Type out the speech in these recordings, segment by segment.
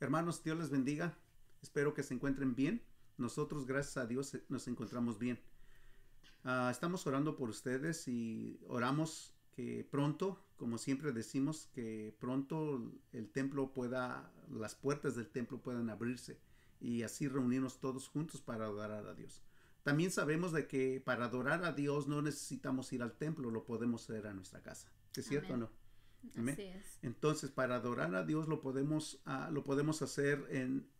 Hermanos, Dios les bendiga. Espero que se encuentren bien. Nosotros, gracias a Dios, nos encontramos bien. Estamos orando por ustedes y oramos que pronto, como siempre decimos, que pronto el templo las puertas del templo puedan abrirse y así reunirnos todos juntos para adorar a Dios. También sabemos de que para adorar a Dios no necesitamos ir al templo, lo podemos hacer a nuestra casa. ¿Es cierto o no? Amén. Así es. Entonces, para adorar a Dios lo podemos hacer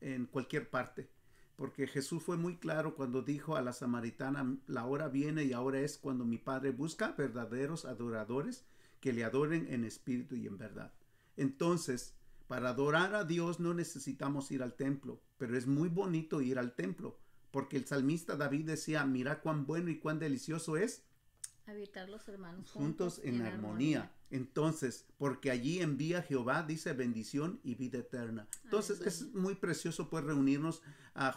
en cualquier parte. Porque Jesús fue muy claro cuando dijo a la samaritana, la hora viene y ahora es cuando mi Padre busca verdaderos adoradores que le adoren en espíritu y en verdad. Entonces, para adorar a Dios no necesitamos ir al templo, pero es muy bonito ir al templo, porque el salmista David decía, mira cuán bueno y cuán delicioso es Habitar los hermanos juntos en armonía. Entonces, porque allí envía Jehová, dice, bendición y vida eterna. Entonces, Aleluya. es muy precioso pues reunirnos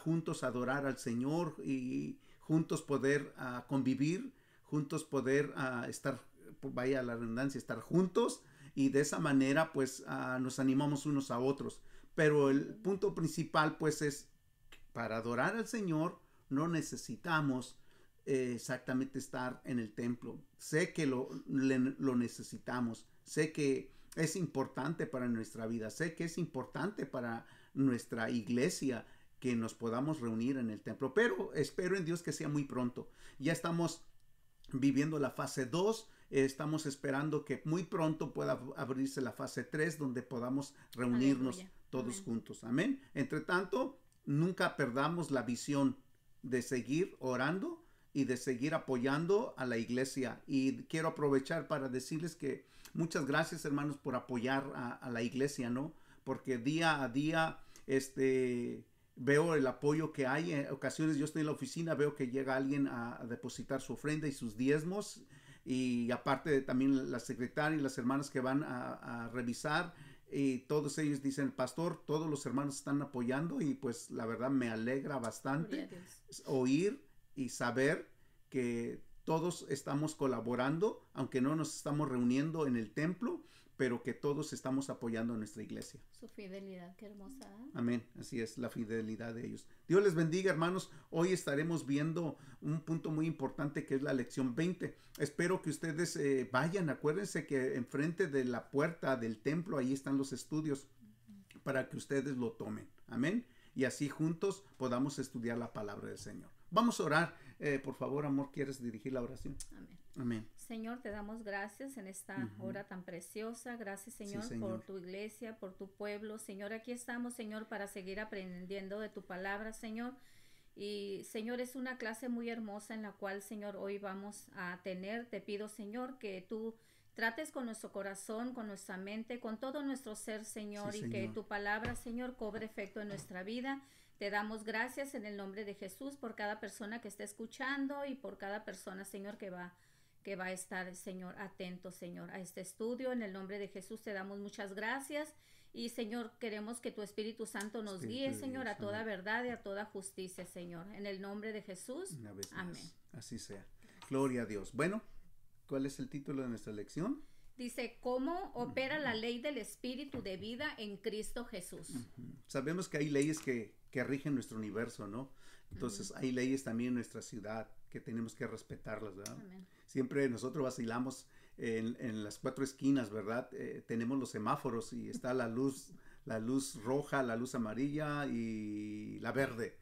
juntos a adorar al Señor y juntos poder convivir, juntos poder estar, vaya la redundancia, estar juntos y de esa manera pues nos animamos unos a otros. Pero el punto principal pues es, para adorar al Señor no necesitamos exactamente estar en el templo. Sé que lo necesitamos, sé que es importante para nuestra vida, sé que es importante para nuestra iglesia que nos podamos reunir en el templo, pero espero en Dios que sea muy pronto. Ya estamos viviendo la fase 2, estamos esperando que muy pronto pueda abrirse la fase 3 donde podamos reunirnos Aleluya. todos Amén. juntos. Amén. Entre tanto, nunca perdamos la visión de seguir orando y de seguir apoyando a la iglesia. Y quiero aprovechar para decirles que muchas gracias, hermanos, por apoyar a la iglesia, ¿no? Porque día a día, veo el apoyo que hay. En ocasiones yo estoy en la oficina, veo que llega alguien a depositar su ofrenda y sus diezmos. Y aparte también la secretaria y las hermanas que van a revisar. Y todos ellos dicen, pastor, todos los hermanos están apoyando y pues la verdad me alegra bastante oír y saber que todos estamos colaborando, aunque no nos estamos reuniendo en el templo, pero que todos estamos apoyando a nuestra iglesia. Su fidelidad, qué hermosa. Amén, así es, la fidelidad de ellos. Dios les bendiga, hermanos. Hoy estaremos viendo un punto muy importante que es la lección 20. Espero que ustedes vayan, acuérdense que enfrente de la puerta del templo, ahí están los estudios para que ustedes lo tomen. Amén. Y así juntos podamos estudiar la palabra del Señor. Vamos a orar. Por favor, amor, ¿quieres dirigir la oración? Amén. Amén. Señor, te damos gracias en esta hora tan preciosa. Gracias, Señor, Sí, Señor, por tu iglesia, por tu pueblo. Señor, aquí estamos, Señor, para seguir aprendiendo de tu palabra, Señor. Y, Señor, es una clase muy hermosa en la cual, Señor, hoy vamos a tener. Te pido, Señor, que tú trates con nuestro corazón, con nuestra mente, con todo nuestro ser, Señor, Sí, y que Señor. tu palabra, Señor, cobre efecto en nuestra vida. Te damos gracias en el nombre de Jesús por cada persona que está escuchando y por cada persona, Señor, que va a estar, Señor, atento, Señor, a este estudio. En el nombre de Jesús te damos muchas gracias. Y, Señor, queremos que tu Espíritu Santo nos guíe, Señor, a toda verdad y a toda justicia, Señor. En el nombre de Jesús. Una vez más. Amén. Así sea. Gloria a Dios. Bueno, ¿cuál es el título de nuestra lección? Dice, ¿cómo opera la ley del Espíritu de vida en Cristo Jesús? Sabemos que hay leyes que rigen nuestro universo, ¿no? Entonces hay leyes también en nuestra ciudad que tenemos que respetarlas, ¿verdad? Amén. Siempre nosotros vacilamos en las 4 esquinas, ¿verdad? Tenemos los semáforos y está la luz roja, la luz amarilla y la verde,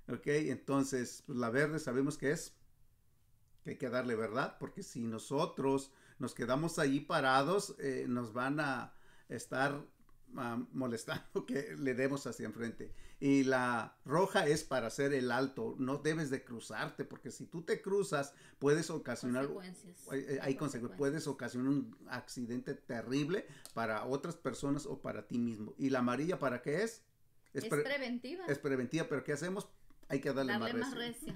¿ok? Entonces, pues, la verde sabemos que hay que darle verdad, porque si nosotros nos quedamos ahí parados, nos van a estar molestando que le demos hacia enfrente. Y la roja es para hacer el alto, no debes de cruzarte, porque si tú te cruzas puedes ocasionar puedes ocasionar un accidente terrible para otras personas o para ti mismo. Y la amarilla, ¿para qué es? Es preventiva. Es preventiva, pero ¿qué hacemos? Hay que darle más recio.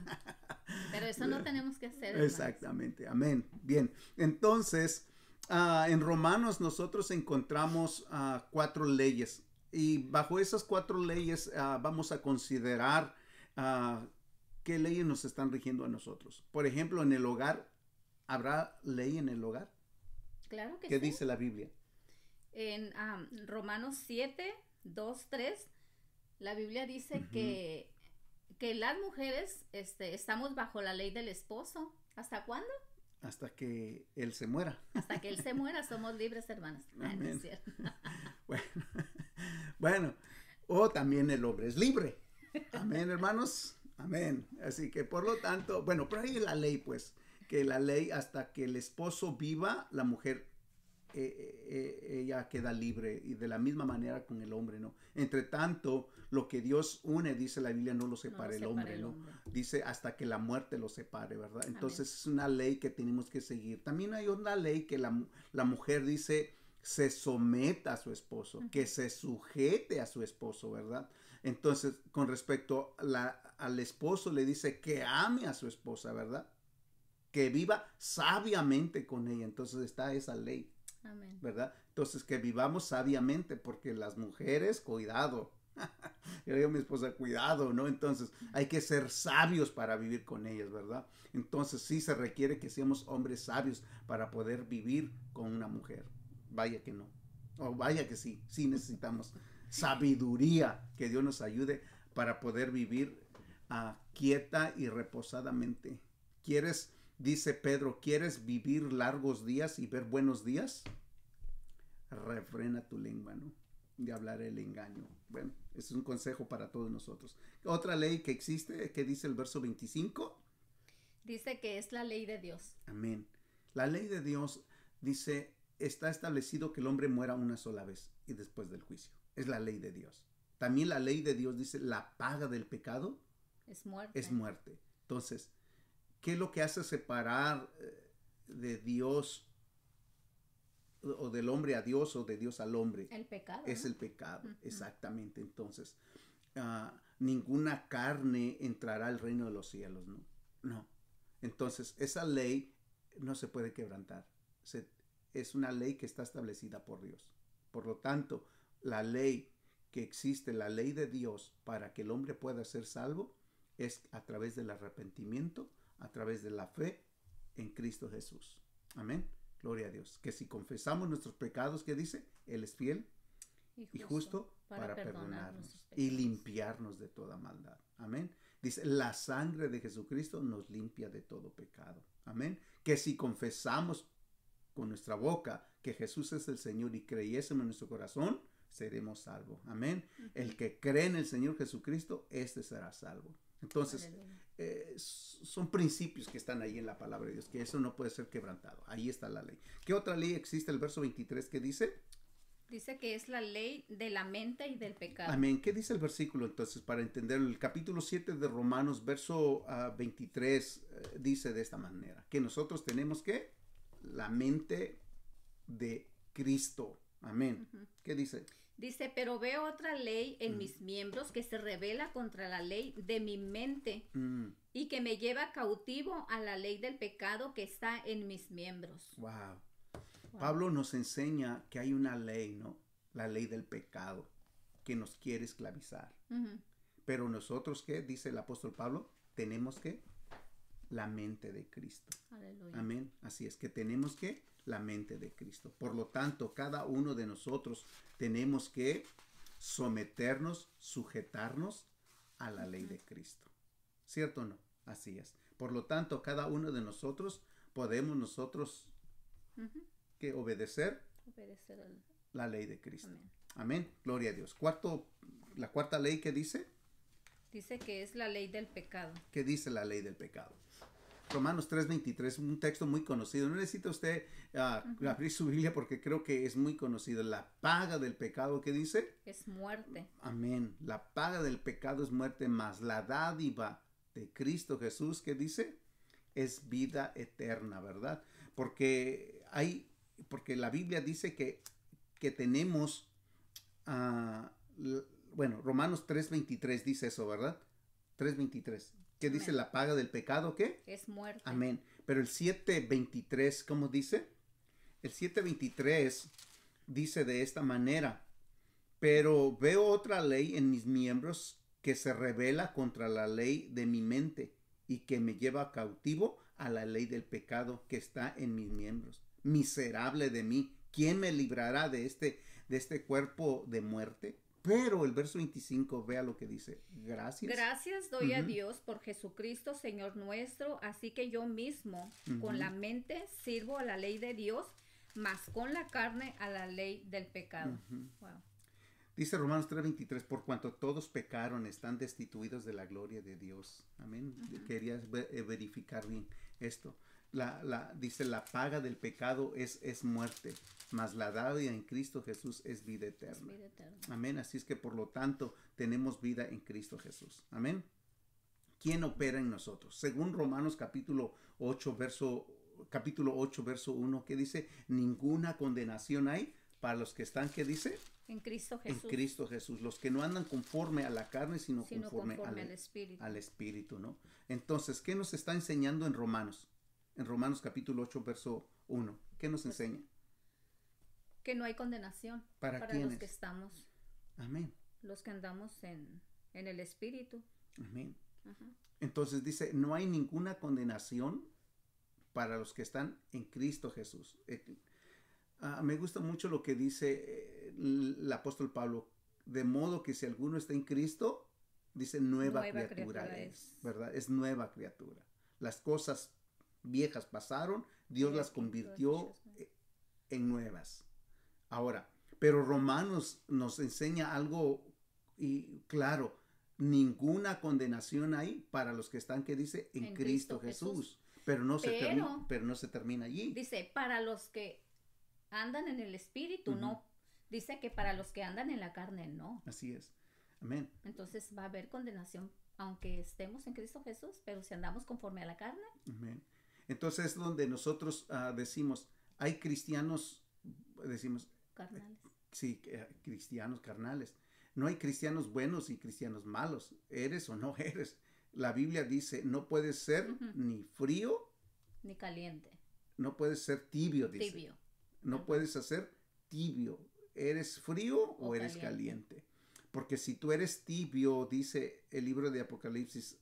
Pero eso no tenemos que hacer. Exactamente, amén. Bien, entonces en Romanos nosotros encontramos 4 leyes y bajo esas 4 leyes vamos a considerar qué leyes nos están rigiendo a nosotros. Por ejemplo, en el hogar, ¿habrá ley en el hogar? Claro que ¿Qué sí. dice la Biblia? En Romanos 7, 2, 3 La Biblia dice que las mujeres estamos bajo la ley del esposo. ¿Hasta cuándo? Hasta que él se muera. Hasta que él se muera, somos libres, hermanas. Ah, no es cierto. Bueno, bueno, o también el hombre es libre. Amén, hermanos. Amén. Así que por lo tanto, bueno, por ahí la ley, pues, que la ley hasta que el esposo viva, la mujer ella queda libre, y de la misma manera con el hombre, ¿no? Entre tanto, lo que Dios une, dice la Biblia, no lo separe el hombre, ¿no? Dice hasta que la muerte lo separe, ¿verdad? Entonces es una ley que tenemos que seguir. También hay una ley que la mujer dice se someta a su esposo, que se sujete a su esposo, ¿verdad? Entonces, con respecto al esposo, le dice que ame a su esposa, ¿verdad? Que viva sabiamente con ella. Entonces está esa ley. Amén. ¿Verdad? Entonces que vivamos sabiamente, porque las mujeres, cuidado. Yo digo a mi esposa, cuidado, ¿no? Entonces hay que ser sabios para vivir con ellas, ¿verdad? Entonces sí se requiere que seamos hombres sabios para poder vivir con una mujer. Vaya que no. O vaya que sí, sí necesitamos sabiduría, que Dios nos ayude para poder vivir quieta y reposadamente. Dice Pedro, ¿quieres vivir largos días y ver buenos días? Refrena tu lengua, ¿no? De hablar el engaño. Bueno, ese es un consejo para todos nosotros. Otra ley que existe, que dice el verso 25. Dice que es la ley de Dios. Amén. La ley de Dios dice, está establecido que el hombre muera una sola vez y después del juicio. Es la ley de Dios. También la ley de Dios dice, la paga del pecado es muerte. Es muerte. Entonces, ¿qué es lo que hace separar de Dios o del hombre a Dios o de Dios al hombre? El pecado. Es ¿no? el pecado, exactamente. Entonces, ninguna carne entrará al reino de los cielos, ¿no? No. Entonces, esa ley no se puede quebrantar. Es una ley que está establecida por Dios. Por lo tanto, la ley que existe, la ley de Dios para que el hombre pueda ser salvo, es a través del arrepentimiento, a través de la fe en Cristo Jesús. Amén. Gloria a Dios. Que si confesamos nuestros pecados, ¿qué dice? Él es fiel y justo para perdonarnos y limpiarnos de toda maldad. Amén. Dice, la sangre de Jesucristo nos limpia de todo pecado. Amén. Que si confesamos con nuestra boca que Jesús es el Señor y creyésemos en nuestro corazón, seremos salvos. Amén. El que cree en el Señor Jesucristo, este será salvo. Entonces, son principios que están ahí en la palabra de Dios, que eso no puede ser quebrantado. Ahí está la ley. ¿Qué otra ley existe? El verso 23, ¿qué dice? Dice que es la ley de la mente y del pecado. Amén. ¿Qué dice el versículo entonces para entenderlo? El capítulo 7 de Romanos, verso 23, dice de esta manera, que nosotros tenemos que la mente de Cristo. Amén. ¿Qué dice? Dice, pero veo otra ley en mis miembros que se rebela contra la ley de mi mente y que me lleva cautivo a la ley del pecado que está en mis miembros. Wow. Pablo nos enseña que hay una ley, ¿no? La ley del pecado que nos quiere esclavizar. Pero nosotros, ¿qué? Dice el apóstol Pablo, tenemos que la mente de Cristo. Aleluya. Amén. Así es que tenemos que la mente de Cristo. Por lo tanto, cada uno de nosotros tenemos que someternos, sujetarnos a la ley de Cristo. ¿Cierto o no? Así es. Por lo tanto, cada uno de nosotros podemos que obedecer la ley de Cristo. Amén. Amén. Gloria a Dios. La cuarta ley, ¿qué dice? Dice que es la ley del pecado. ¿Qué dice la ley del pecado? Romanos 3:23, un texto muy conocido. No necesita usted abrir su Biblia porque creo que es muy conocido. La paga del pecado, ¿qué dice? Es muerte. Amén. La paga del pecado es muerte, más la dádiva de Cristo Jesús, ¿qué dice? Es vida eterna, ¿verdad? Porque la Biblia dice que tenemos, Romanos 3:23 dice eso, ¿verdad? 3:23. ¿Qué Amén. dice la paga del pecado? ¿Qué? Es muerte. Amén. Pero el 7:23, ¿cómo dice? El 7:23 dice de esta manera, pero veo otra ley en mis miembros que se rebela contra la ley de mi mente y que me lleva cautivo a la ley del pecado que está en mis miembros. Miserable de mí, ¿quién me librará de este cuerpo de muerte? Pero el verso 25, vea lo que dice. Gracias. Gracias doy a Dios por Jesucristo, Señor nuestro, así que yo mismo con la mente sirvo a la ley de Dios, mas con la carne a la ley del pecado. Wow. Dice Romanos 3:23, por cuanto todos pecaron, están destituidos de la gloria de Dios. Amén. Querías verificar bien esto. Dice, la paga del pecado es muerte, mas la dádiva en Cristo Jesús es vida eterna. Es vida eterna. Amén. Así es que por lo tanto tenemos vida en Cristo Jesús. Amén. ¿Quién opera en nosotros? Según Romanos capítulo 8, verso 1, que dice, ninguna condenación hay para los que están, ¿qué dice? En Cristo Jesús. En Cristo Jesús. Los que no andan conforme a la carne, sino conforme al Espíritu, ¿no? Entonces, ¿qué nos está enseñando en Romanos? En Romanos capítulo 8, verso 1. ¿Qué nos enseña? Que no hay condenación para los que estamos. Amén. Los que andamos en el Espíritu. Amén. Ajá. Entonces dice, no hay ninguna condenación para los que están en Cristo Jesús. Me gusta mucho lo que dice el apóstol Pablo. De modo que si alguno está en Cristo, dice nueva criatura es, ¿verdad? Es nueva criatura. Las cosas viejas pasaron, Dios las convirtió en nuevas. Ahora, pero Romanos nos enseña algo y claro, ninguna condenación hay para los que están, que dice, en Cristo Jesús. Pero no se termina allí. Dice, para los que andan en el Espíritu, no. Dice que para los que andan en la carne, no. Así es. Amén. Entonces va a haber condenación, aunque estemos en Cristo Jesús, pero si andamos conforme a la carne. Amén. Entonces es donde nosotros decimos, hay cristianos, decimos, carnales. Sí, cristianos carnales. No hay cristianos buenos y cristianos malos. Eres o no eres. La Biblia dice, no puedes ser ni frío. Ni caliente. No puedes ser tibio, dice. Tibio. No puedes hacer tibio. ¿Eres frío o eres caliente? Porque si tú eres tibio, dice el libro de Apocalipsis,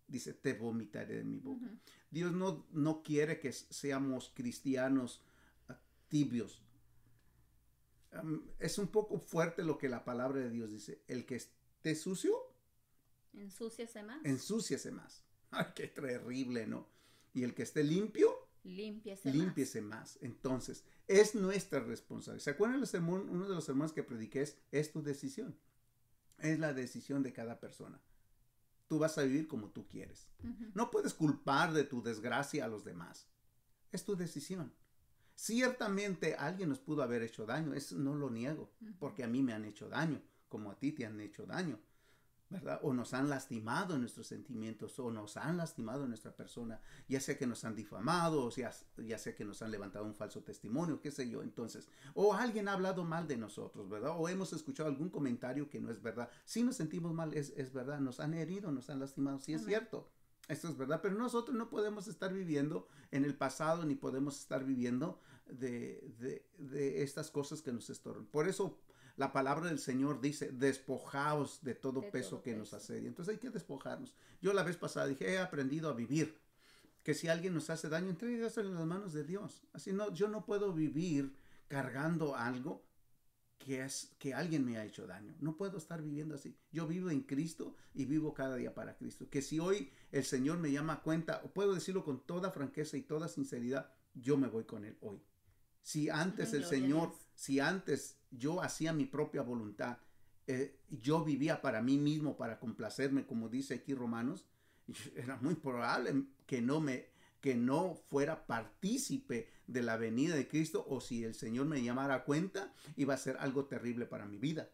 dice, te vomitaré de mi boca. Dios no quiere que seamos cristianos tibios. Es un poco fuerte lo que la palabra de Dios dice. El que esté sucio, ensúciese más. Ensúciese más. Ay, qué terrible, ¿no? Y el que esté limpio, límpiese más. Entonces, es nuestra responsabilidad. ¿Se acuerdan del sermón? Uno de los sermones que prediqué es tu decisión. Es la decisión de cada persona. Tú vas a vivir como tú quieres. No puedes culpar de tu desgracia a los demás. Es tu decisión. Ciertamente alguien nos pudo haber hecho daño, eso no lo niego, porque a mí me han hecho daño, como a ti te han hecho daño, ¿verdad? O nos han lastimado en nuestros sentimientos, o nos han lastimado en nuestra persona, ya sea que nos han difamado, o ya sea que nos han levantado un falso testimonio, qué sé yo. Entonces, o alguien ha hablado mal de nosotros, ¿verdad? O hemos escuchado algún comentario que no es verdad. Si nos sentimos mal, es verdad, nos han herido, nos han lastimado, sí es cierto. Esto es verdad, pero nosotros no podemos estar viviendo en el pasado, ni podemos estar viviendo de estas cosas que nos estorban. Por eso la palabra del Señor dice, despojaos de todo peso que nos asedia. Entonces hay que despojarnos. Yo la vez pasada dije, he aprendido a vivir, que si alguien nos hace daño, entrégaselo en las manos de Dios. Así no, yo no puedo vivir cargando algo que alguien me ha hecho daño. No puedo estar viviendo así. Yo vivo en Cristo y vivo cada día para Cristo. Que si hoy el Señor me llama a cuenta, puedo decirlo con toda franqueza y toda sinceridad, yo me voy con Él hoy. Si antes si antes yo hacía mi propia voluntad, yo vivía para mí mismo, para complacerme, como dice aquí Romanos, era muy probable que no fuera partícipe de la venida de Cristo, o si el Señor me llamara a cuenta, iba a ser algo terrible para mi vida.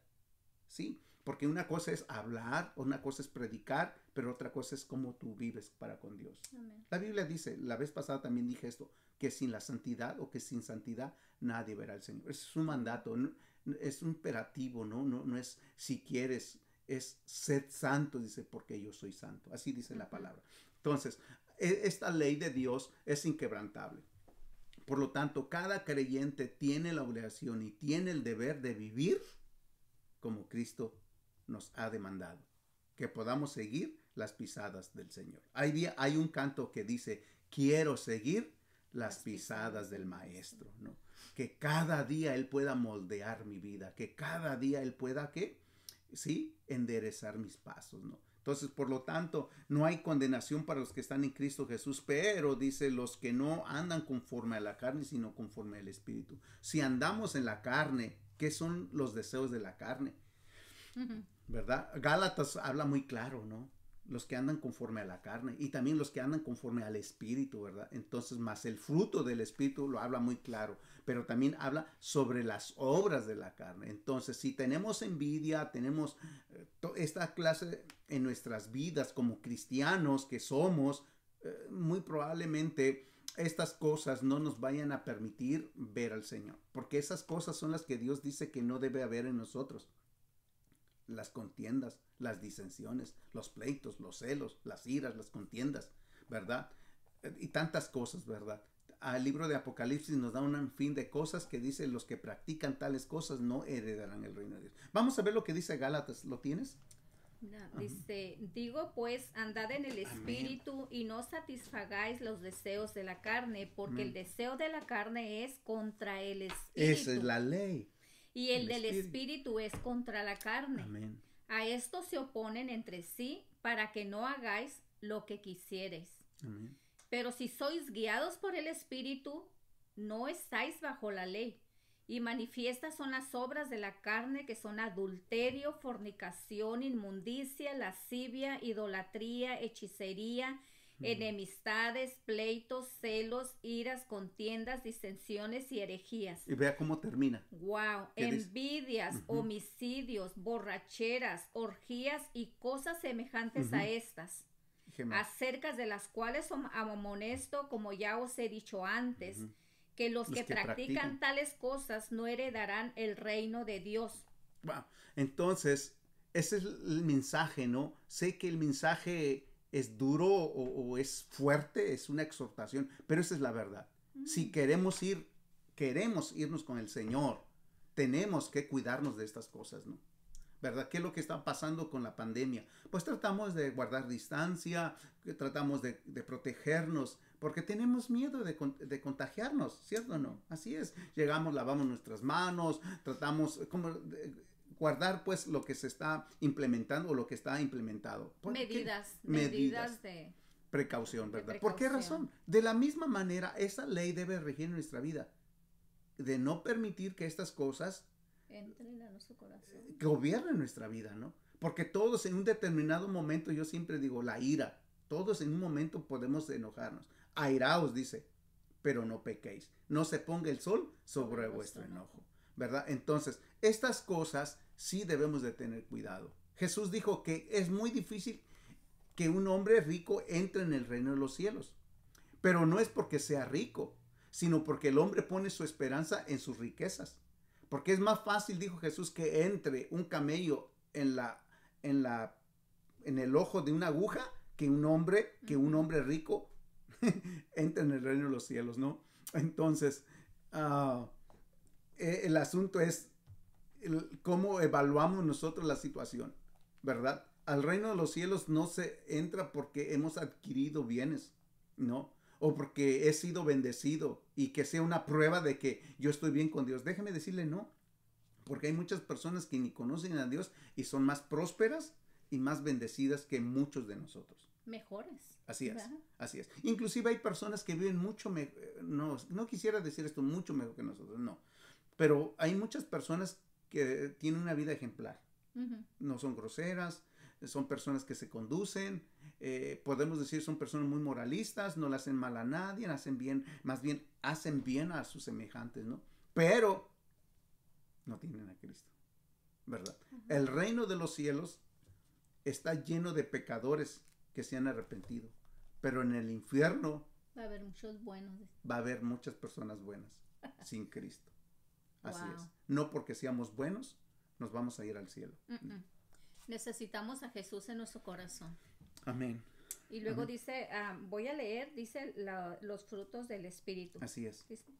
¿Sí? Porque una cosa es hablar, una cosa es predicar, pero otra cosa es cómo tú vives para con Dios. Amén. La Biblia dice, la vez pasada también dije esto, que sin la santidad o que sin santidad nadie verá al Señor. Es un mandato, es un imperativo, no es si quieres, es sed santo, dice, porque yo soy santo. Así dice la palabra. Entonces, esta ley de Dios es inquebrantable. Por lo tanto, cada creyente tiene la obligación y tiene el deber de vivir como Cristo nos ha demandado, que podamos seguir las pisadas del Señor. Hay un canto que dice, quiero seguir las pisadas del Maestro, ¿no? Que cada día Él pueda moldear mi vida, que cada día Él pueda ¿sí? Enderezar mis pasos, ¿no? Entonces, por lo tanto, no hay condenación para los que están en Cristo Jesús, pero dice los que no andan conforme a la carne, sino conforme al Espíritu. Si andamos en la carne, ¿qué son los deseos de la carne? ¿Verdad? Gálatas habla muy claro, ¿no? Los que andan conforme a la carne y también los que andan conforme al Espíritu, ¿verdad? Entonces, más el fruto del Espíritu lo habla muy claro, pero también habla sobre las obras de la carne. Entonces, si tenemos envidia, tenemos esta clase en nuestras vidas como cristianos que somos, muy probablemente estas cosas no nos vayan a permitir ver al Señor, porque esas cosas son las que Dios dice que no debe haber en nosotros. Las contiendas, las disensiones, los pleitos, los celos, las iras, las contiendas, ¿verdad? Y tantas cosas, ¿verdad? El libro de Apocalipsis nos da un fin de cosas que dice los que practican tales cosas no heredarán el reino de Dios. Vamos a ver lo que dice Gálatas, ¿lo tienes? Dice, digo pues, andad en el Espíritu y no satisfagáis los deseos de la carne, porque el deseo de la carne es contra el Espíritu. Esa es la ley. Y el del Espíritu es contra la carne. Amén. A esto se oponen entre sí para que no hagáis lo que quisierais. Amén. Pero si sois guiados por el Espíritu, no estáis bajo la ley. Y manifiestas son las obras de la carne, que son adulterio, fornicación, inmundicia, lascivia, idolatría, hechicería, enemistades, pleitos, celos, iras, contiendas, disensiones y herejías. Y vea cómo termina. Wow, envidias, homicidios, borracheras, orgías y cosas semejantes a estas, acerca de las cuales amonesto, como ya os he dicho antes, que los que practican tales cosas no heredarán el reino de Dios. Wow. Entonces, ese es el mensaje, ¿no? Sé que el mensaje es duro o es fuerte, es una exhortación, pero esa es la verdad. Si queremos irnos con el Señor, tenemos que cuidarnos de estas cosas, ¿no? ¿Verdad? ¿Qué es lo que está pasando con la pandemia? Pues tratamos de guardar distancia, tratamos de protegernos, porque tenemos miedo de contagiarnos, ¿cierto o no? Así es. Llegamos, lavamos nuestras manos, tratamos guardar pues lo que se está implementando o lo que está implementado. Medidas de precaución, ¿verdad? ¿Por qué razón? De la misma manera, esa ley debe regir en nuestra vida, de no permitir que estas cosas entren a nuestro corazón, gobiernen nuestra vida, ¿no? Porque todos en un determinado momento, yo siempre digo, la ira, todos en un momento podemos enojarnos. Airaos, dice, pero no pequéis. No se ponga el sol sobre vuestro enojo, ¿verdad? Entonces, estas cosas sí debemos de tener cuidado. Jesús dijo que es muy difícil que un hombre rico entre en el reino de los cielos, pero no es porque sea rico, sino porque el hombre pone su esperanza en sus riquezas. Porque es más fácil, dijo Jesús, que entre un camello en el ojo de una aguja que un hombre rico entre en el reino de los cielos, ¿no? Entonces, el asunto es cómo evaluamos nosotros la situación, ¿verdad? Al reino de los cielos no se entra porque hemos adquirido bienes, ¿no? O porque he sido bendecido y que sea una prueba de que yo estoy bien con Dios. Déjeme decirle no, porque hay muchas personas que ni conocen a Dios y son más prósperas y más bendecidas que muchos de nosotros. Mejores. Así es, ¿verdad? así es. Inclusive hay personas que viven mucho mejor, no quisiera decir esto mucho mejor que nosotros, no. Pero hay muchas personas que tienen una vida ejemplar. No son groseras, son personas que se conducen, podemos decir son personas muy moralistas, no le hacen mal a nadie, hacen bien, más bien hacen bien a sus semejantes, ¿no? Pero no tienen a Cristo, ¿verdad? El reino de los cielos está lleno de pecadores que se han arrepentido, pero en el infierno va a haber muchos buenos. Va a haber muchas personas buenas sin Cristo. Así Wow. es. No porque seamos buenos nos vamos a ir al cielo. Necesitamos a Jesús en nuestro corazón. Amén. Y luego dice, voy a leer, dice los frutos del Espíritu. Así es. ¿Viste?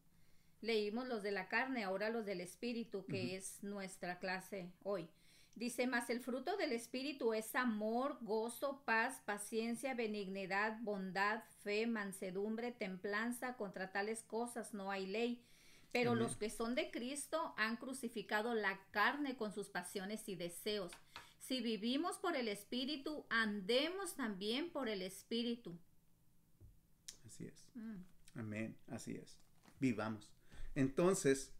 Leímos los de la carne, ahora los del Espíritu, que es nuestra clase hoy. Dice, mas el fruto del Espíritu es amor, gozo, paz, paciencia, benignidad, bondad, fe, mansedumbre, templanza. Contra tales cosas no hay ley. Pero los que son de Cristo han crucificado la carne con sus pasiones y deseos. Si vivimos por el Espíritu, andemos también por el Espíritu. Así es. Amén, así es. Vivamos. Entonces,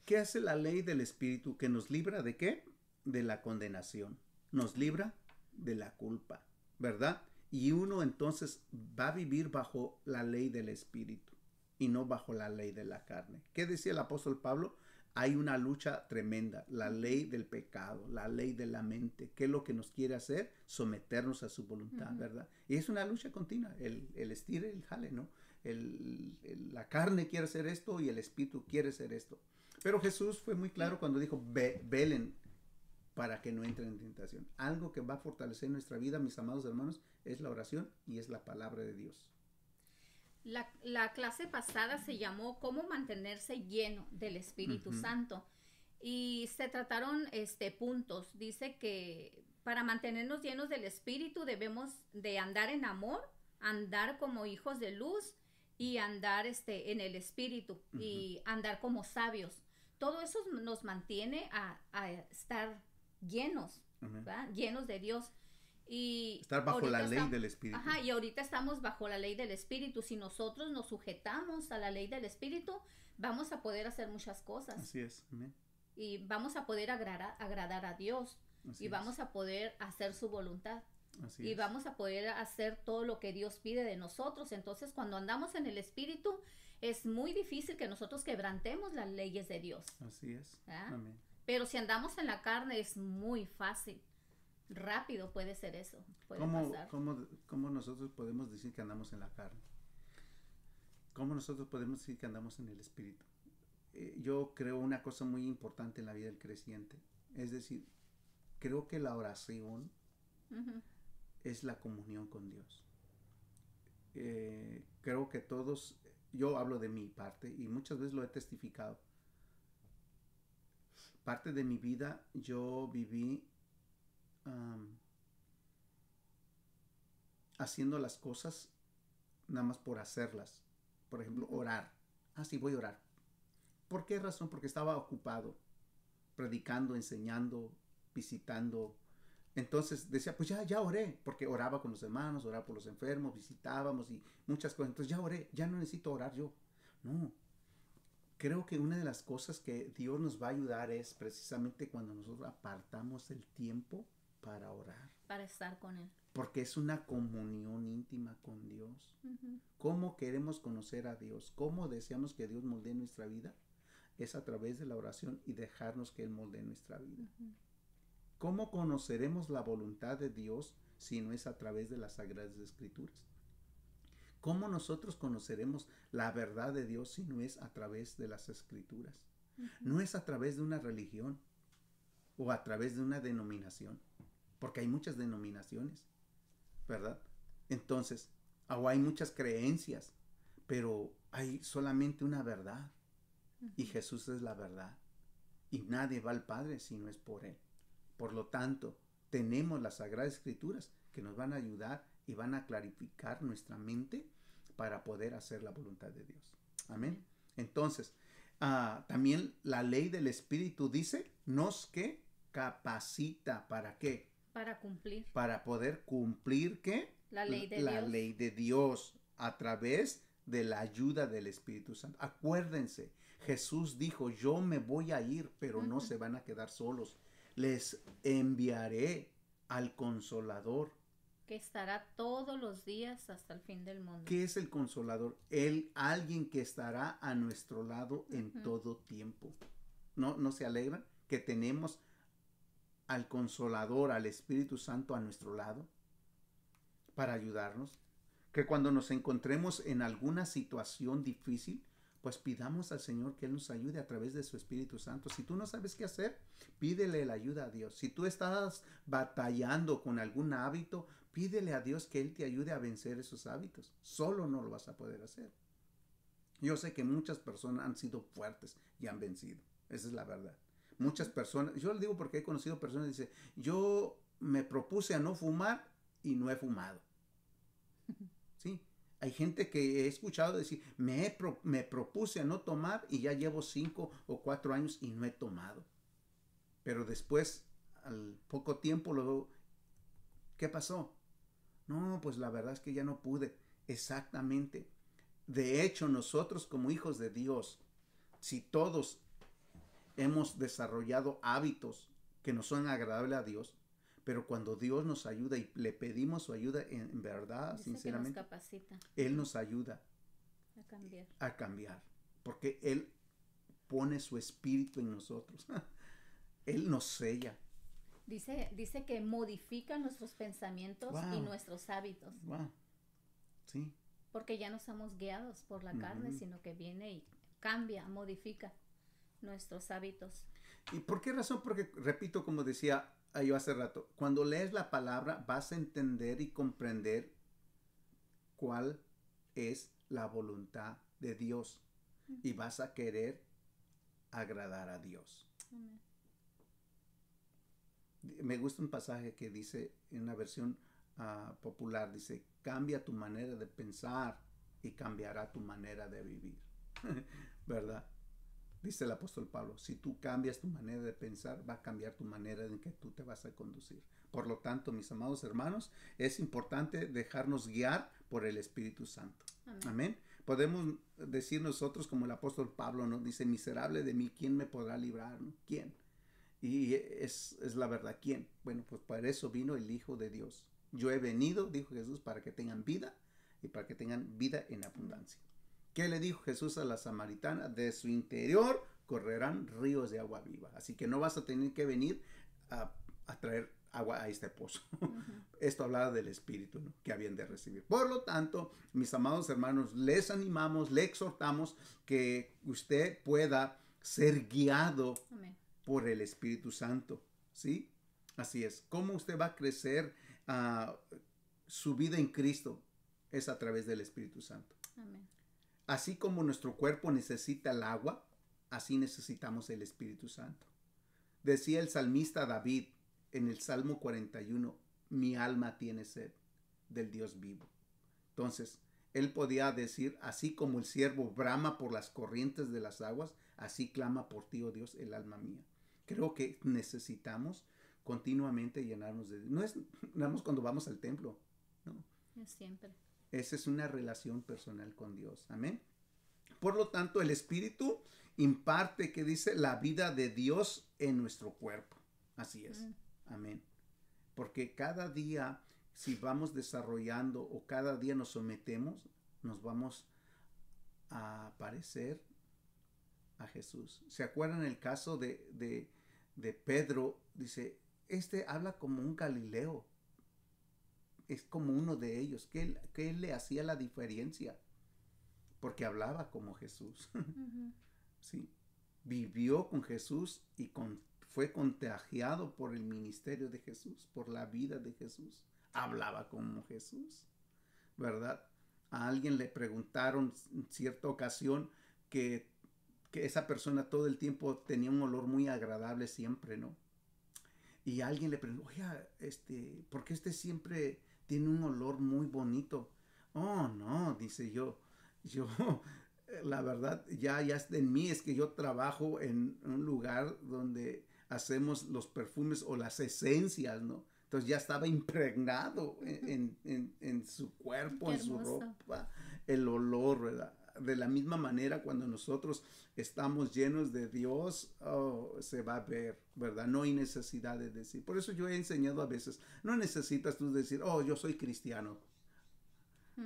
¿qué hace la ley del Espíritu? Que nos libra ¿de qué? De la condenación. Nos libra de la culpa, ¿verdad? Y uno entonces va a vivir bajo la ley del Espíritu y no bajo la ley de la carne. ¿Qué decía el apóstol Pablo? Hay una lucha tremenda, la ley del pecado, la ley de la mente. ¿Qué es lo que nos quiere hacer? Someternos a su voluntad, ¿verdad? Y es una lucha continua, el estire, el jale, ¿no? La carne quiere hacer esto y el espíritu quiere hacer esto. Pero Jesús fue muy claro cuando dijo, velen para que no entren en tentación. Algo que va a fortalecer nuestra vida, mis amados hermanos, es la oración y es la palabra de Dios. La clase pasada se llamó ¿Cómo mantenerse lleno del Espíritu Santo? Y se trataron puntos. Dice que para mantenernos llenos del Espíritu debemos de andar en amor, andar como hijos de luz y andar en el Espíritu y andar como sabios. Todo eso nos mantiene a estar llenos, ¿verdad? Llenos de Dios. Y estar bajo la ley del Espíritu. Ajá, y ahorita estamos bajo la ley del Espíritu. Si nosotros nos sujetamos a la ley del Espíritu, vamos a poder hacer muchas cosas. Así es. Amén. Y vamos a poder agradar a Dios. Así y vamos a poder hacer su voluntad. Así y es. Vamos a poder hacer todo lo que Dios pide de nosotros. Entonces, cuando andamos en el Espíritu, es muy difícil que nosotros quebrantemos las leyes de Dios. Así es. Amén. Pero si andamos en la carne, es muy fácil. Rápido puede ser eso. Puede pasar. ¿Cómo nosotros podemos decir que andamos en la carne? ¿Cómo nosotros podemos decir que andamos en el Espíritu? Yo creo una cosa muy importante en la vida del creyente. Es decir, creo que la oración es la comunión con Dios. Creo que todos, yo hablo de mi parte y muchas veces lo he testificado. Parte de mi vida yo viví haciendo las cosas nada más por hacerlas. Por ejemplo, orar. Sí, voy a orar. ¿Por qué razón? Porque estaba ocupado, predicando, enseñando, visitando. Entonces decía, pues ya oré, porque oraba con los hermanos, oraba por los enfermos, visitábamos y muchas cosas. Entonces ya oré, ya no necesito orar yo. No. Creo que una de las cosas que Dios nos va a ayudar es precisamente cuando nosotros apartamos el tiempo para orar. Para estar con Él. Porque es una comunión íntima con Dios. ¿Cómo queremos conocer a Dios? ¿Cómo deseamos que Dios moldee nuestra vida? Es a través de la oración y dejarnos que Él moldee nuestra vida. ¿Cómo conoceremos la voluntad de Dios si no es a través de las Sagradas Escrituras? ¿Cómo nosotros conoceremos la verdad de Dios si no es a través de las Escrituras? No es a través de una religión o a través de una denominación, porque hay muchas denominaciones, ¿verdad? Entonces, o hay muchas creencias, pero hay solamente una verdad y Jesús es la verdad y nadie va al Padre si no es por Él. Por lo tanto, tenemos las Sagradas Escrituras que nos van a ayudar y van a clarificar nuestra mente para poder hacer la voluntad de Dios. Amén. Entonces, también la ley del Espíritu dice, nos que capacita, ¿para qué? Para cumplir. Para poder cumplir, ¿qué? La ley de la Dios. Ley de Dios a través de la ayuda del Espíritu Santo. Acuérdense, Jesús dijo, yo me voy a ir, pero no se van a quedar solos. Les enviaré al Consolador. Que estará todos los días hasta el fin del mundo. ¿Qué es el Consolador? Alguien que estará a nuestro lado en todo tiempo. ¿No se alegran que tenemos al Consolador, al Espíritu Santo a nuestro lado para ayudarnos? Que cuando nos encontremos en alguna situación difícil, pues pidamos al Señor que Él nos ayude a través de su Espíritu Santo. Si tú no sabes qué hacer, pídele la ayuda a Dios. Si tú estás batallando con algún hábito, pídele a Dios que Él te ayude a vencer esos hábitos. Solo no lo vas a poder hacer. Yo sé que muchas personas han sido fuertes y han vencido. Esa es la verdad. Muchas personas, yo le digo porque he conocido personas que dicen, yo me propuse a no fumar y no he fumado. ¿Sí? Hay gente que he escuchado decir, me propuse a no tomar y ya llevo 5 o 4 años y no he tomado. Pero después al poco tiempo, luego, ¿qué pasó? No, pues la verdad es que ya no pude. Exactamente. De hecho, nosotros como hijos de Dios, si todos hemos desarrollado hábitos que no son agradables a Dios, pero cuando Dios nos ayuda y le pedimos su ayuda en verdad, Dice sinceramente, que nos capacita Él nos ayuda cambiar. a cambiar, porque Él pone su espíritu en nosotros. Él nos sella. Dice que modifica nuestros pensamientos y Wow. nuestros hábitos, Wow. Sí. porque ya no somos guiados por la carne, sino que viene y cambia, modifica nuestros hábitos. ¿Y por qué razón? Porque, repito, como decía yo hace rato, cuando lees la palabra vas a entender y comprender cuál es la voluntad de Dios y vas a querer agradar a Dios. Amén. Me gusta un pasaje que dice en una versión popular, dice, cambia tu manera de pensar y cambiará tu manera de vivir. ¿Verdad? Dice el apóstol Pablo, si tú cambias tu manera de pensar, va a cambiar tu manera en que tú te vas a conducir. Por lo tanto, mis amados hermanos, es importante dejarnos guiar por el Espíritu Santo. Amén. Amén. Podemos decir nosotros como el apóstol Pablo, ¿no? Dice, miserable de mí, ¿quién me podrá librar? ¿No? ¿Quién? Y es la verdad, ¿quién? Bueno, pues para eso vino el Hijo de Dios. Yo he venido, dijo Jesús, para que tengan vida y para que tengan vida en abundancia. ¿Qué le dijo Jesús a la samaritana? De su interior correrán ríos de agua viva. Así que no vas a tener que venir a traer agua a este pozo. Esto hablaba del Espíritu, ¿no? Que habían de recibir. Por lo tanto, mis amados hermanos, les animamos, les exhortamos que usted pueda ser guiado Amén. por el Espíritu Santo, ¿sí? Así es. ¿Cómo usted va a crecer su vida en Cristo? Es a través del Espíritu Santo. Amén. Así como nuestro cuerpo necesita el agua, así necesitamos el Espíritu Santo. Decía el salmista David en el Salmo 41, mi alma tiene sed del Dios vivo. Entonces, él podía decir, así como el siervo brama por las corrientes de las aguas, así clama por ti, oh Dios, el alma mía. Creo que necesitamos continuamente llenarnos de Dios. No es nada más cuando vamos al templo, ¿no? Es siempre. Esa es una relación personal con Dios. Amén. Por lo tanto, el Espíritu imparte, que dice, la vida de Dios en nuestro cuerpo. Así es. Amén. Porque cada día, si vamos desarrollando o cada día nos sometemos, nos vamos a parecer a Jesús. ¿Se acuerdan el caso de Pedro? Dice, este habla como un Galileo. Es como uno de ellos, que él le hacía la diferencia, porque hablaba como Jesús. Sí, vivió con Jesús y fue contagiado por el ministerio de Jesús, por la vida de Jesús. Hablaba como Jesús, ¿verdad? A alguien le preguntaron en cierta ocasión que esa persona todo el tiempo tenía un olor muy agradable siempre, ¿no? Y alguien le preguntó, oye, ¿por qué siempre tiene un olor muy bonito? Oh, no, dice yo, la verdad, ya en mí es que yo trabajo en un lugar donde hacemos los perfumes o las esencias, ¿no? Entonces ya estaba impregnado en su cuerpo, en su ropa, el olor, ¿verdad? De la misma manera, cuando nosotros estamos llenos de Dios, se va a ver, ¿verdad? No hay necesidad de decir. Por eso yo he enseñado a veces, no necesitas tú decir, yo soy cristiano.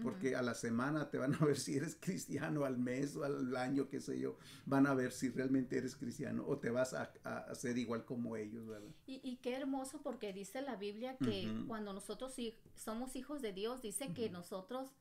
Porque a la semana te van a ver si eres cristiano, al mes o al año, qué sé yo, van a ver si realmente eres cristiano o te vas a hacer igual como ellos, ¿verdad? Y qué hermoso, porque dice la Biblia que cuando nosotros somos hijos de Dios, dice que nosotros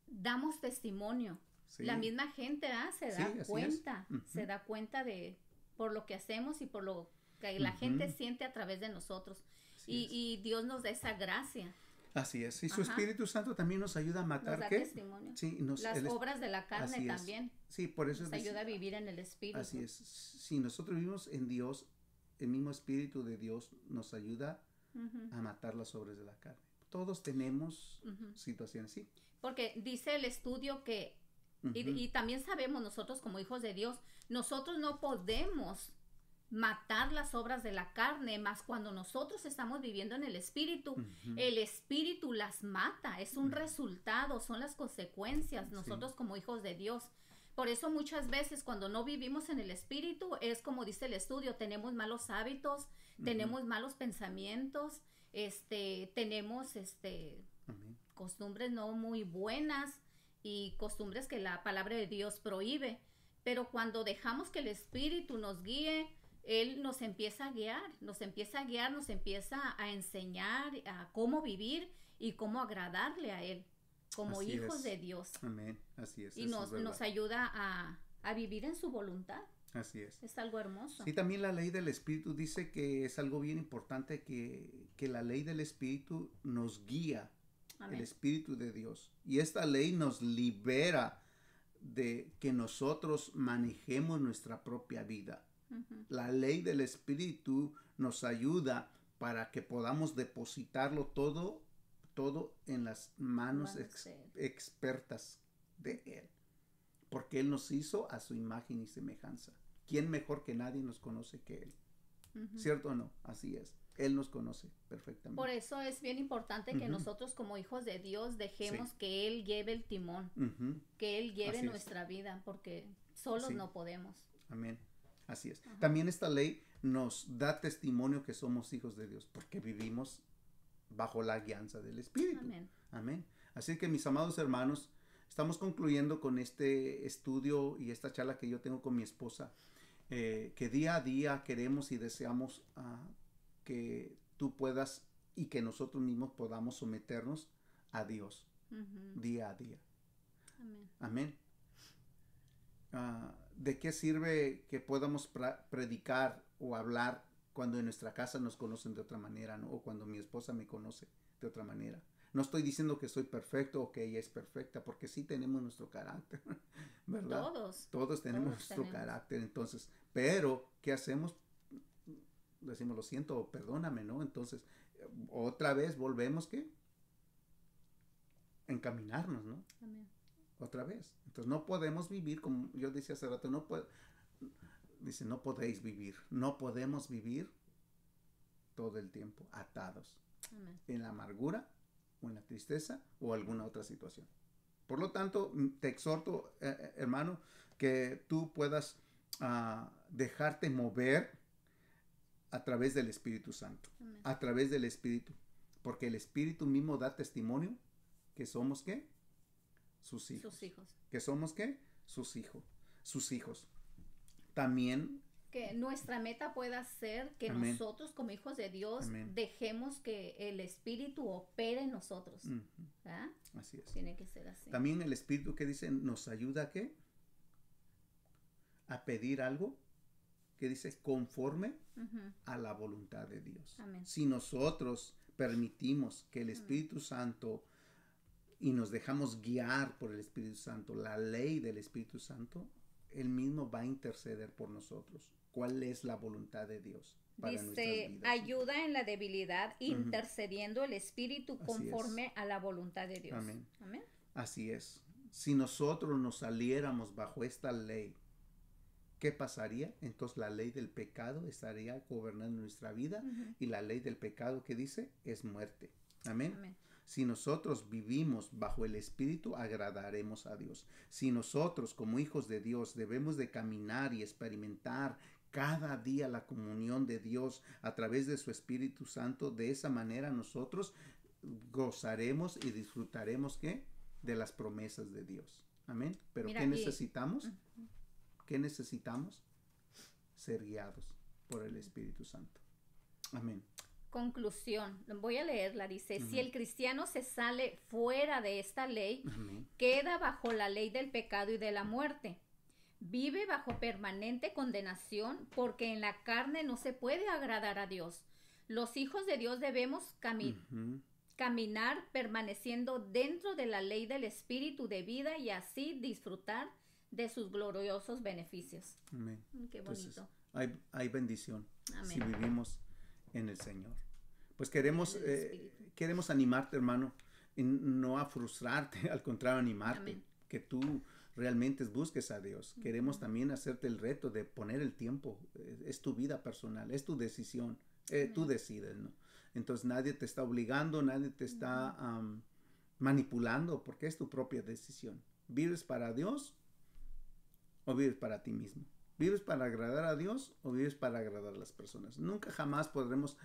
damos testimonio. Sí. La misma gente se da cuenta, se da cuenta de por lo que hacemos y por lo que la gente siente a través de nosotros. Y Dios nos da esa gracia. Así es. Y su Espíritu Santo también nos ayuda a matar. Nos da testimonio. Sí, las obras de la carne también. Sí, por eso nos ayuda a vivir en el Espíritu. Así es. Si nosotros vivimos en Dios, el mismo Espíritu de Dios nos ayuda a matar las obras de la carne. Todos tenemos situaciones, sí. Porque dice el estudio que, y también sabemos nosotros como hijos de Dios, nosotros no podemos matar las obras de la carne, más cuando nosotros estamos viviendo en el espíritu las mata, es un resultado, son las consecuencias, nosotros como hijos de Dios. Por eso muchas veces cuando no vivimos en el espíritu, es como dice el estudio, tenemos malos hábitos, tenemos malos pensamientos, tenemos costumbres no muy buenas y costumbres que la palabra de Dios prohíbe. Pero cuando dejamos que el espíritu nos guíe, Él nos empieza a guiar, nos empieza a enseñar a cómo vivir y cómo agradarle a Él como Así hijos es. de Dios. Amén. Así es. Y eso nos, es nos verdad. ayuda a vivir en su voluntad. Así es. Es algo hermoso. Sí, también la ley del Espíritu dice que es algo bien importante que la ley del Espíritu nos guía, Amén. el Espíritu de Dios. Y esta ley nos libera de que nosotros manejemos nuestra propia vida. La ley del Espíritu nos ayuda para que podamos depositarlo todo en las manos expertas de Él. Porque Él nos hizo a su imagen y semejanza. ¿Quién mejor que nadie nos conoce que Él? ¿Cierto o no? Así es. Él nos conoce perfectamente. Por eso es bien importante que nosotros como hijos de Dios dejemos que Él lleve el timón, que Él lleve nuestra vida, porque solos no podemos. Amén. Así es. También esta ley nos da testimonio que somos hijos de Dios, porque vivimos bajo la guianza del Espíritu. Amén. Amén. Así que mis amados hermanos, estamos concluyendo con este estudio y esta charla que yo tengo con mi esposa, que día a día queremos y deseamos que tú puedas y que nosotros mismos podamos someternos a Dios día a día. Amén. Amén. ¿De qué sirve que podamos predicar o hablar cuando en nuestra casa nos conocen de otra manera, ¿no? O cuando mi esposa me conoce de otra manera? No estoy diciendo que soy perfecto o que ella es perfecta, porque sí tenemos nuestro carácter, ¿verdad? Todos tenemos nuestro carácter, entonces, pero ¿qué hacemos? Decimos, lo siento, o perdóname, ¿no? Entonces, otra vez volvemos, ¿qué? Encaminarnos, ¿no? Amén. Otra vez. Entonces, no podemos vivir, como yo decía hace rato, no podéis vivir, no podemos vivir todo el tiempo atados. Amén. En la amargura, o en la tristeza, o alguna otra situación. Por lo tanto, te exhorto, hermano, que tú puedas dejarte mover a través del Espíritu Santo. Amén. A través del Espíritu. Porque el Espíritu mismo da testimonio que somos, ¿qué? Sus hijos. Sus hijos. Que somos, ¿qué? Sus hijos. Sus hijos. También que nuestra meta pueda ser que Amén. Nosotros como hijos de Dios Amén. dejemos que el Espíritu opere en nosotros. ¿Verdad? Así es. Tiene que ser así. También el Espíritu que dice nos ayuda a ¿qué? A pedir algo que dice conforme a la voluntad de Dios. Amén. Si nosotros permitimos que el Espíritu Santo y nos dejamos guiar por el Espíritu Santo, la ley del Espíritu Santo, Él mismo va a interceder por nosotros. ¿Cuál es la voluntad de Dios para nuestras Dice, vidas? ayuda en la debilidad, intercediendo el Espíritu conforme a la voluntad de Dios. Amén. Amén. Así es. Si nosotros nos saliéramos bajo esta ley, ¿qué pasaría? Entonces la ley del pecado estaría gobernando nuestra vida y la ley del pecado que dice es muerte. Amén. Amén. Si nosotros vivimos bajo el Espíritu, agradaremos a Dios. Si nosotros como hijos de Dios debemos de caminar y experimentar cada día la comunión de Dios a través de su Espíritu Santo, de esa manera nosotros gozaremos y disfrutaremos ¿qué? De las promesas de Dios. Amén. Pero Mira, ¿qué necesitamos? ¿Qué necesitamos? Ser guiados por el Espíritu Santo. Amén. Conclusión, voy a leerla, dice, si el cristiano se sale fuera de esta ley, Amén. queda bajo la ley del pecado y de la muerte. Vive bajo permanente condenación porque en la carne no se puede agradar a Dios. Los hijos de Dios debemos caminar permaneciendo dentro de la ley del Espíritu de vida y así disfrutar de sus gloriosos beneficios. Amén. Qué bonito. Entonces, hay bendición Amén. si vivimos en el Señor. Pues queremos animarte, hermano, y no a frustrarte, al contrario, animarte. Amén. Que tú realmente busques a Dios. Queremos también hacerte el reto de poner el tiempo. Es tu vida personal, es tu decisión. Tú decides, ¿no? Entonces nadie te está obligando, nadie te está manipulando, porque es tu propia decisión. ¿Vives para Dios o vives para ti mismo? ¿Vives para agradar a Dios o vives para agradar a las personas? Nunca jamás podremos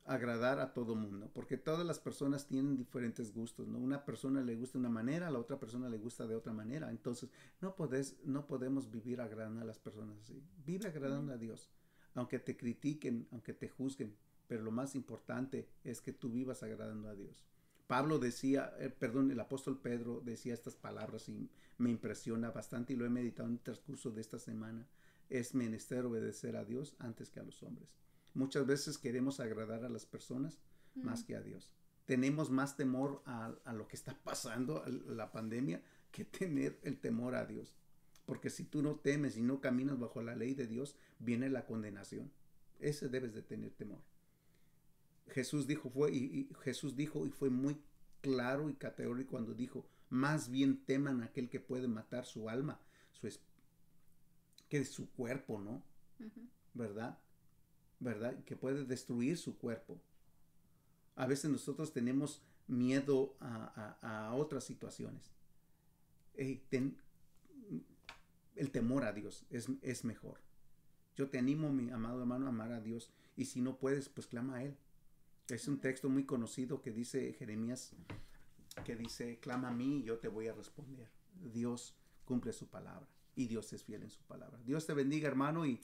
agradar a todo mundo, porque todas las personas tienen diferentes gustos, ¿no? Una persona le gusta de una manera, a la otra persona le gusta de otra manera. Entonces no podemos vivir agradando a las personas así. Vive agradando a Dios, aunque te critiquen, aunque te juzguen, pero lo más importante es que tú vivas agradando a Dios. Pablo decía, el apóstol Pedro decía estas palabras y me impresiona bastante y lo he meditado en el transcurso de esta semana. Es menester obedecer a Dios antes que a los hombres. Muchas veces queremos agradar a las personas más que a Dios. Tenemos más temor a lo que está pasando, a la pandemia, que tener el temor a Dios. Porque si tú no temes y no caminas bajo la ley de Dios, viene la condenación. Ese debes de tener temor. Jesús dijo y fue muy claro y categórico cuando dijo, más bien teman a aquel que puede matar su alma, que es su cuerpo, ¿no? ¿Verdad? Que puede destruir su cuerpo. A veces nosotros tenemos miedo a otras situaciones. El temor a Dios es mejor. Yo te animo, mi amado hermano, a amar a Dios. Y si no puedes, pues clama a Él. Es un texto muy conocido que dice Jeremías, que dice, clama a mí y yo te voy a responder. Dios cumple su palabra y Dios es fiel en su palabra. Dios te bendiga, hermano, y